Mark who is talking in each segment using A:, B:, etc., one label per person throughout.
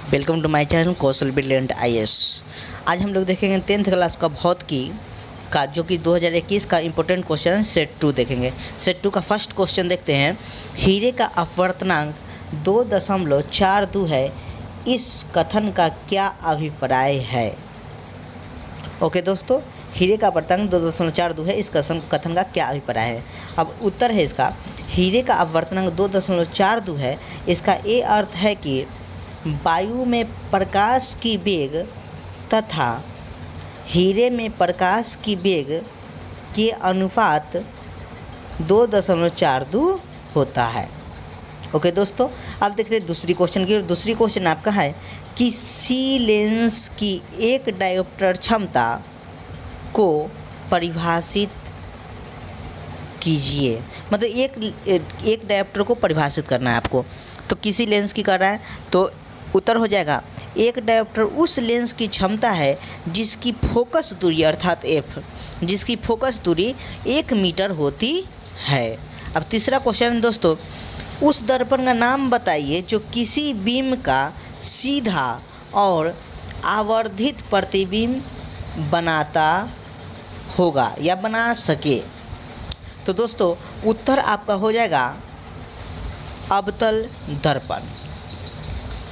A: Welcome to my channel Kaushal brilliant IAS. आज हम लोग देखेंगे 10th क्लास का भौतिकी का जो कि 2021 का इम्पोर्टेंट क्वेश्चन है सेट 2 देखेंगे। सेट 2 का फर्स्ट क्वेश्चन देखते हैं। हीरे का अपवर्तनांक 2.42 है, इस कथन का क्या अभिप्राय है? ओके दोस्तों, हीरे का अपवर्तनांक 2.42 है, इस कथन का क्या अभिप्राय है? अब उत्तर है इसका, हीरे का अपवर्तनांक 2.42 है, इसका ये अर्थ है कि वायु में प्रकाश की वेग तथा हीरे में प्रकाश की वेग के अनुपात 2.42 होता है। ओके दोस्तों, अब देखते हैं दूसरी क्वेश्चन की। दूसरी क्वेश्चन आपका है, किसी लेंस की एक डायोप्टर क्षमता को परिभाषित कीजिए। मतलब एक डायोप्टर को परिभाषित करना है आपको। तो किसी लेंस की कर रहा है तो उत्तर हो जाएगा, एक डायोप्टर उस लेंस की क्षमता है जिसकी फोकस दूरी अर्थात एफ, जिसकी फोकस दूरी 1 मीटर होती है। अब तीसरा क्वेश्चन दोस्तों, उस दर्पण का नाम बताइए जो किसी बीम का सीधा और आवर्धित प्रतिबिंब बनाता होगा या बना सके। तो दोस्तों उत्तर आपका हो जाएगा अवतल दर्पण।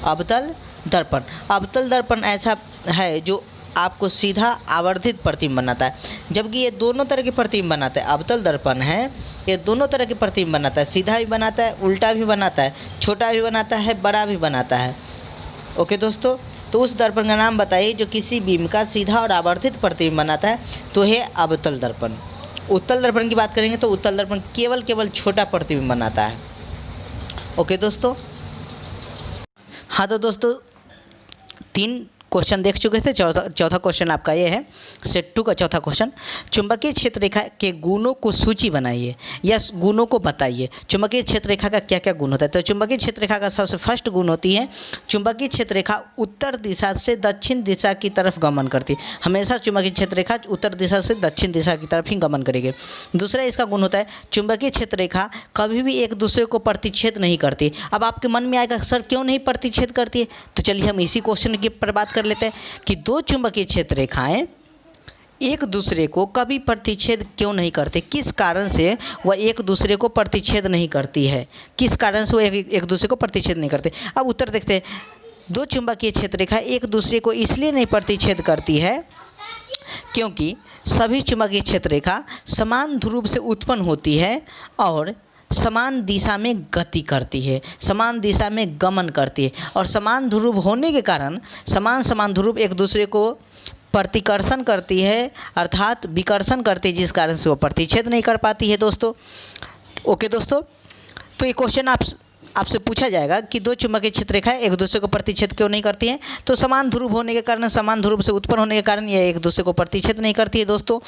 A: अवतल दर्पण ऐसा है जो आपको सीधा आवर्धित प्रतिबिंब बनाता है, जबकि ये दोनों तरह के प्रतिबिंब बनाता है। अवतल दर्पण है, ये दोनों तरह के प्रतिबिंब बनाता है, सीधा भी बनाता है, उल्टा भी बनाता है, छोटा भी बनाता है, बड़ा भी बनाता है। ओके दोस्तों, तो उस दर्पण का नाम बताइए जो किसी बीम का सीधा और आवर्धित प्रतिबिंब बनाता है, तो है अवतल दर्पण। उत्तल दर्पण की बात करेंगे तो उत्तल दर्पण केवल छोटा प्रतिबिंब बनाता है। ओके दोस्तों, हाँ तो दोस्तों 3 क्वेश्चन देख चुके थे। चौथा क्वेश्चन आपका ये है, सेट 2 का चौथा क्वेश्चन, चुंबकीय क्षेत्र रेखा के गुणों को सूची बनाइए या गुणों को बताइए। चुंबकीय क्षेत्र रेखा का क्या क्या गुण होता है? तो चुंबकीय क्षेत्र रेखा का सबसे फर्स्ट गुण होती है, चुंबकीय क्षेत्र रेखा उत्तर दिशा से दक्षिण दिशा की तरफ गमन करती है। हमेशा चुंबकीय क्षेत्र रेखा उत्तर दिशा से दक्षिण दिशा की तरफ ही गमन करेगी। दूसरा इसका गुण होता है, चुंबकीय क्षेत्र रेखा कभी भी एक दूसरे को प्रतिच्छेद नहीं करती। अब आपके मन में आएगा सर क्यों नहीं प्रतिच्छेद करती है? तो चलिए हम इसी क्वेश्चन की पर बात कर लेते हैं कि दो चुंबकीय क्षेत्र रेखाएं एक दूसरे को कभी प्रतिच्छेद क्यों नहीं करते, किस कारण से वह एक दूसरे को प्रतिच्छेद नहीं करती है, किस कारण से वो एक दूसरे को प्रतिच्छेद नहीं करते। अब उत्तर देखते हैं, दो चुंबकीय क्षेत्र रेखा एक दूसरे को इसलिए नहीं प्रतिच्छेद करती है क्योंकि सभी चुंबकीय क्षेत्र रेखा समान ध्रुव से उत्पन्न होती है और समान दिशा में गति करती है, समान दिशा में गमन करती है, और समान ध्रुव होने के कारण समान ध्रुव एक दूसरे को प्रतिकर्षण करती है अर्थात विकर्षण करती है, जिस कारण से वो प्रतिच्छेद नहीं कर पाती है दोस्तों। ओके दोस्तों, तो ये क्वेश्चन आपसे पूछा जाएगा कि दो चुंबकीय क्षेत्र रेखाएं एक दूसरे को प्रतिच्छेद क्यों नहीं करती हैं? तो समान ध्रुव होने के कारण, समान ध्रुव से उत्पन्न होने के कारण ये एक दूसरे को प्रतिच्छेद नहीं करती है दोस्तों।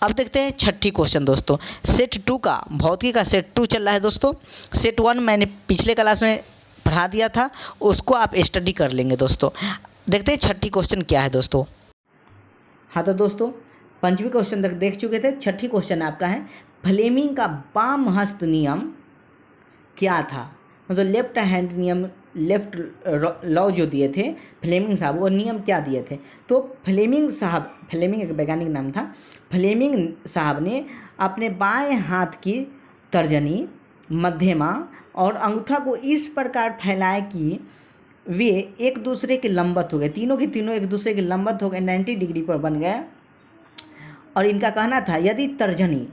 A: अब देखते हैं छठी क्वेश्चन दोस्तों, सेट 2 का भौतिकी का सेट 2 चल रहा है दोस्तों। सेट 1 मैंने पिछले क्लास में पढ़ा दिया था, उसको आप स्टडी कर लेंगे दोस्तों। देखते हैं छठी क्वेश्चन क्या है दोस्तों। हाँ तो दोस्तों 5वीं क्वेश्चन तक देख चुके थे। छठी क्वेश्चन आपका है, फ्लेमिंग का वाम हस्त नियम क्या था? मतलब लेफ्ट हैंड नियम, लेफ्ट लॉ जो दिए थे फ्लेमिंग साहब, वो नियम क्या दिए थे? तो फ्लेमिंग साहब, फ्लेमिंग एक वैज्ञानिक नाम था, फ्लेमिंग साहब ने अपने बाएं हाथ की तर्जनी, मध्यमा और अंगूठा को इस प्रकार फैलाए कि वे एक दूसरे के लंबवत हो गए, तीनों की तीनों एक दूसरे के लंबवत हो गए, 90 डिग्री पर बन गए। और इनका कहना था यदि तर्जनी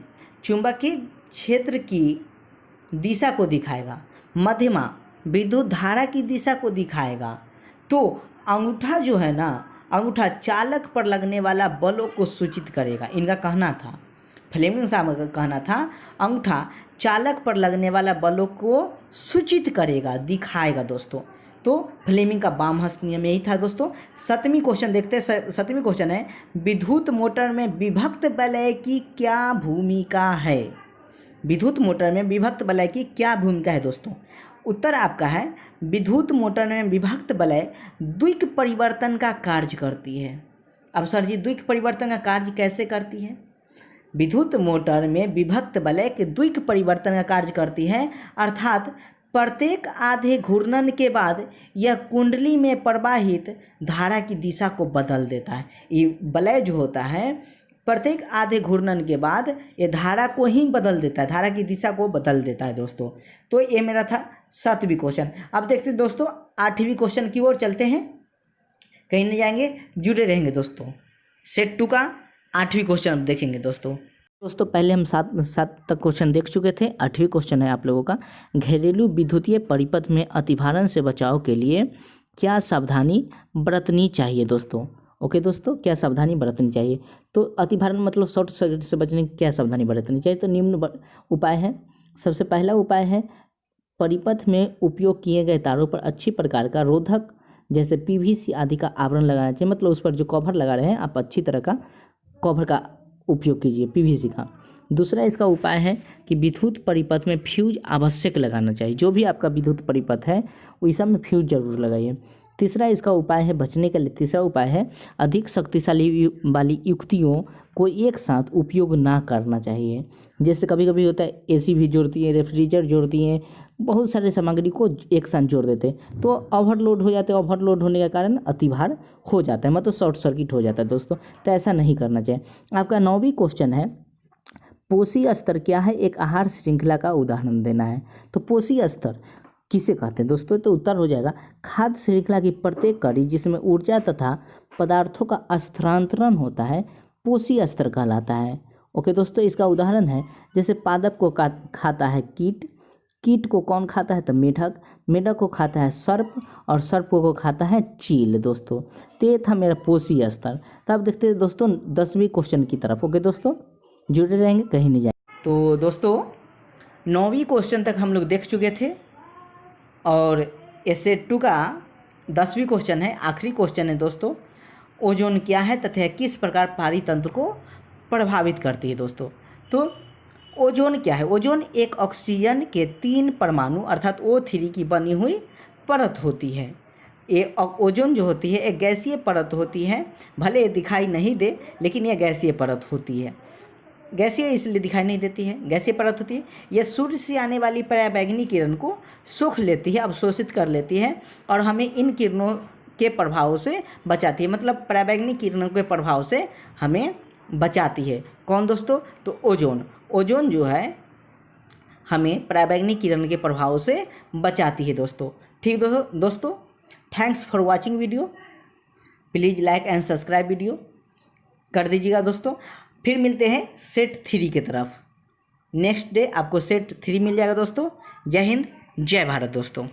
A: चुंबकीय क्षेत्र की दिशा को दिखाएगा, मध्यमा विद्युत धारा की दिशा को दिखाएगा, तो अंगूठा जो है ना, अंगूठा चालक पर लगने वाला बलों को सूचित करेगा। इनका कहना था, फ्लेमिंग साहब का कहना था, अंगूठा चालक पर लगने वाला बलों को सूचित करेगा, दिखाएगा दोस्तों। तो फ्लेमिंग का वाम हस्त नियम यही था दोस्तों। 7वीं क्वेश्चन देखते हैं। 7वीं क्वेश्चन है, विद्युत मोटर में विभक्त वलय की क्या भूमिका है? विद्युत मोटर में विभक्त वलय की क्या भूमिका है दोस्तों? उत्तर आपका है, विद्युत मोटर में विभक्त वलय द्विक परिवर्तन का कार्य करती है। अब सर जी द्विक परिवर्तन का कार्य कैसे करती है? विद्युत मोटर में विभक्त वलय के द्विक परिवर्तन का कार्य करती है, अर्थात प्रत्येक आधे घूर्णन के बाद यह कुंडली में प्रवाहित धारा की दिशा को बदल देता है। ये वलय जो होता है प्रत्येक आधे घूर्णन के बाद ये धारा को ही बदल देता है, धारा की दिशा को बदल देता है दोस्तों। तो ये मेरा था 7वीं क्वेश्चन। अब देखते हैं दोस्तों 8वीं क्वेश्चन की ओर चलते हैं, कहीं नहीं जाएंगे, जुड़े रहेंगे दोस्तों। सेट 2 का 8वीं क्वेश्चन अब देखेंगे दोस्तों। पहले हम 7 तक क्वेश्चन देख चुके थे। 8वीं क्वेश्चन है आप लोगों का, घरेलू विद्युतीय परिपथ में अतिभारण से बचाव के लिए क्या सावधानी बरतनी चाहिए दोस्तों। ओके दोस्तों, क्या सावधानी बरतनी चाहिए। तो अतिभारण मतलब शॉर्ट सर्किट से बचने की क्या सावधानी बरतनी चाहिए। तो निम्न उपाय है। सबसे पहला उपाय है परिपथ में उपयोग किए गए तारों पर अच्छी प्रकार का रोधक जैसे पीवीसी आदि का आवरण लगाना चाहिए। मतलब उस पर जो कवर लगा रहे हैं आप अच्छी तरह का कवर का उपयोग कीजिए, पीवीसी का। दूसरा इसका उपाय है कि विद्युत परिपथ में फ्यूज आवश्यक लगाना चाहिए। जो भी आपका विद्युत परिपथ है उस सब में फ्यूज जरूर लगाइए। तीसरा इसका उपाय है बचने के लिए, तीसरा उपाय है अधिक शक्तिशाली वाली युक्तियों को एक साथ उपयोग ना करना चाहिए। जैसे कभी कभी होता है एसी भी जोड़ती है, रेफ्रिजरेटर जोड़ती है, बहुत सारे सामग्री को एक साथ जोड़ देते हैं तो ओवरलोड हो जाते हैं। ओवरलोड होने के कारण अतिभार हो जाता है, मतलब शॉर्ट सर्किट हो जाता है दोस्तों। तो ऐसा नहीं करना चाहिए। आपका 9वीं क्वेश्चन है पोषी स्तर क्या है, एक आहार श्रृंखला का उदाहरण देना है। तो पोषी स्तर किसे कहते हैं दोस्तों। तो उत्तर हो जाएगा खाद्य श्रृंखला की प्रत्येक कड़ी जिसमें ऊर्जा तथा पदार्थों का स्थानांतरण होता है पोषी स्तर कहलाता है। ओके दोस्तों, इसका उदाहरण है जैसे पादप को खाता है कीट, कीट को कौन खाता है तो मेढक, मेढक को खाता है सर्प और सर्प को खाता है चील दोस्तों। तो ये था मेरा पोषी स्तर। तो अब देखते हैं दोस्तों 10वीं क्वेश्चन की तरफ। ओके दोस्तों, जुड़े रहेंगे, कहीं नहीं जाए। तो दोस्तों 9वीं क्वेश्चन तक हम लोग देख चुके थे और सेट 2 का 10वीं क्वेश्चन है, आखिरी क्वेश्चन है दोस्तों। ओजोन क्या है तथा किस प्रकार पारितंत्र को प्रभावित करती है दोस्तों। तो ओजोन क्या है। ओजोन एक ऑक्सीजन के 3 परमाणु अर्थात O3 की बनी हुई परत होती है। ये ओजोन जो होती है एक गैसीय परत होती है, भले ये दिखाई नहीं दे लेकिन यह गैसीय परत होती है। गैसीय इसलिए दिखाई नहीं देती है, गैसीय परत होती है। यह सूर्य से आने वाली पराबैंगनी किरण को सोख लेती है, अवशोषित कर लेती है और हमें इन किरणों के प्रभाव से बचाती है। मतलब पराबैंगनी किरणों के प्रभाव से हमें बचाती है। कौन दोस्तों, तो ओजोन। ओजोन जो है हमें पराबैंगनी किरण के प्रभाव से बचाती है दोस्तों। ठीक दोस्तों, thanks for watching video. Please like and subscribe video कर दीजिएगा दोस्तों। फिर मिलते हैं सेट 3 की तरफ। नेक्स्ट डे आपको सेट 3 मिल जाएगा दोस्तों। जय हिंद, जय भारत दोस्तों।